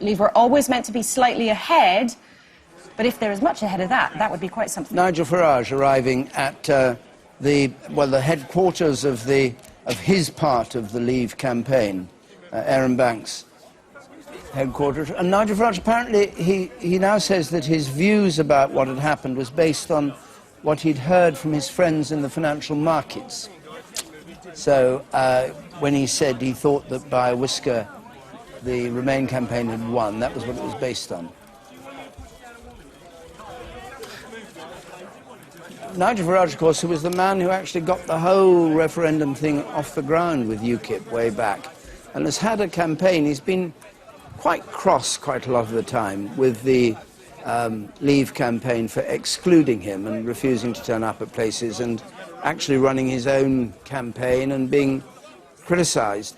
Leave were always meant to be slightly ahead, but if there is much ahead of that, that would be quite something. Nigel Farage arriving at the headquarters of his part of the Leave campaign, Aaron Banks' headquarters. And Nigel Farage, apparently, he now says that his views about what had happened was based on what he'd heard from his friends in the financial markets. So when he said he thought that by a whisker the Remain campaign had won, that was what it was based on. Nigel Farage, of course, who was the man who actually got the whole referendum thing off the ground with UKIP way back, and has had a campaign. He's been quite cross quite a lot of the time with the Leave campaign for excluding him and refusing to turn up at places, and actually running his own campaign and being criticised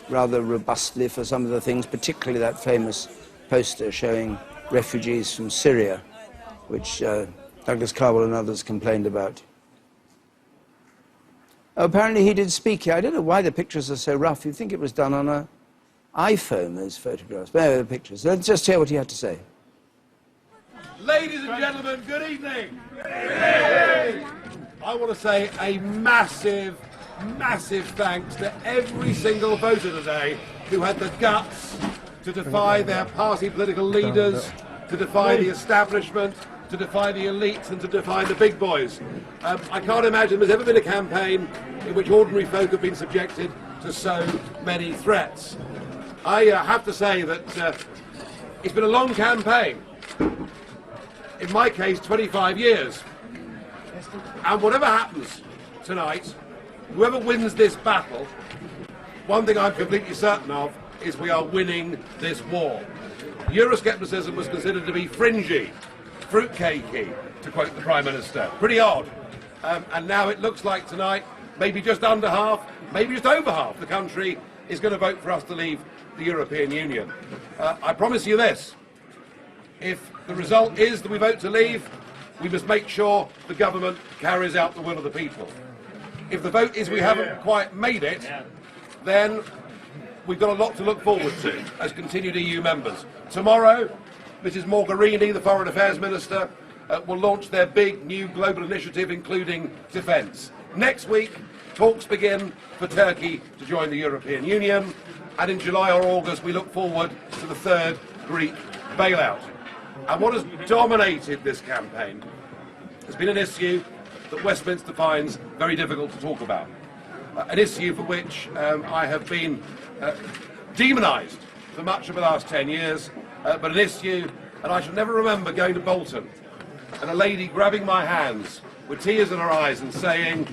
rather robustly for some of the things, particularly that famous poster showing refugees from Syria, which Douglas Carwell and others complained about. Oh, apparently he did speak here. I don't know why the pictures are so rough. You'd think it was done on an iPhone, those photographs. But anyway, the pictures. Let's just hear what he had to say. Ladies and gentlemen, good evening. Good evening. I want to say a massive thanks to every single voter today who had the guts to defy their party political leaders, to defy the establishment, to defy the elites, and to defy the big boys. I can't imagine there's ever been a campaign in which ordinary folk have been subjected to so many threats. I have to say that it's been a long campaign. In my case, 25 years. And whatever happens tonight, whoever wins this battle, one thing I'm completely certain of is we are winning this war. Euroscepticism was considered to be fringy, fruitcakey, to quote the Prime Minister. Pretty odd. And now it looks like tonight, maybe just under half, maybe just over half the country is going to vote for us to leave the European Union. I promise you this. If the result is that we vote to leave, we must make sure the government carries out the will of the people. If the vote is we haven't quite made it, then we've got a lot to look forward to as continued EU members. Tomorrow, Mrs Mogherini, the Foreign Affairs Minister, will launch their big new global initiative, including defence. Next week, talks begin for Turkey to join the European Union, and in July or August we look forward to the third Greek bailout. And what has dominated this campaign has been an issue that Westminster finds very difficult to talk about. An issue for which I have been demonised for much of the last 10 years, but an issue, and I shall never remember going to Bolton and a lady grabbing my hands with tears in her eyes and saying,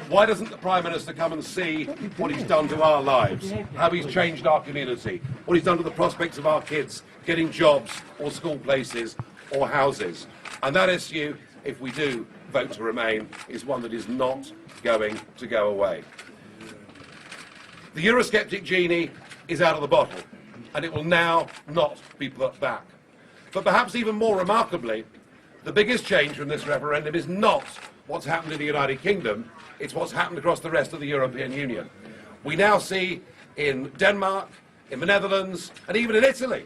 why doesn't the Prime Minister come and see what he's done to our lives, how he's changed our community, what he's done to the prospects of our kids getting jobs or school places or houses. And that issue, if we do vote to remain, is one that is not going to go away. The Eurosceptic genie is out of the bottle, and it will now not be put back. But perhaps even more remarkably, the biggest change from this referendum is not what's happened in the United Kingdom, it's what's happened across the rest of the European Union. We now see in Denmark, in the Netherlands, and even in Italy,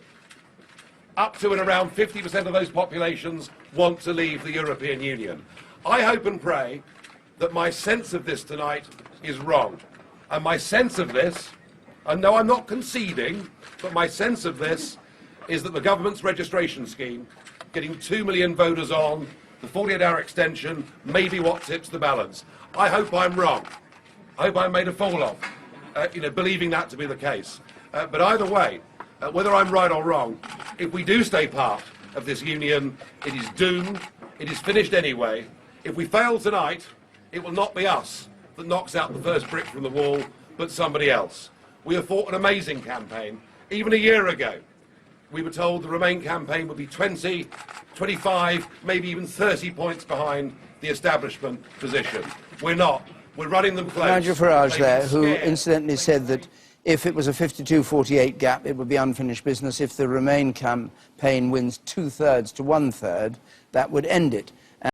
up to and around 50% of those populations want to leave the European Union. I hope and pray that my sense of this tonight is wrong. And my sense of this, and no, I'm not conceding, but my sense of this is that the government's registration scheme, getting 2 million voters on, the 48-hour extension, may be what tips the balance. I hope I'm wrong. I hope I'm made a fool of, believing that to be the case. But either way, whether I'm right or wrong, if we do stay part of this union, it is doomed, it is finished anyway. If we fail tonight, it will not be us that knocks out the first brick from the wall, but somebody else. We have fought an amazing campaign. Even a year ago, we were told the Remain campaign would be 20, 25, maybe even 30 points behind the establishment position. We're not. We're running them close. Nigel Farage there, who incidentally said that if it was a 52-48 gap, it would be unfinished business. If the Remain campaign wins 2/3 to 1/3, that would end it.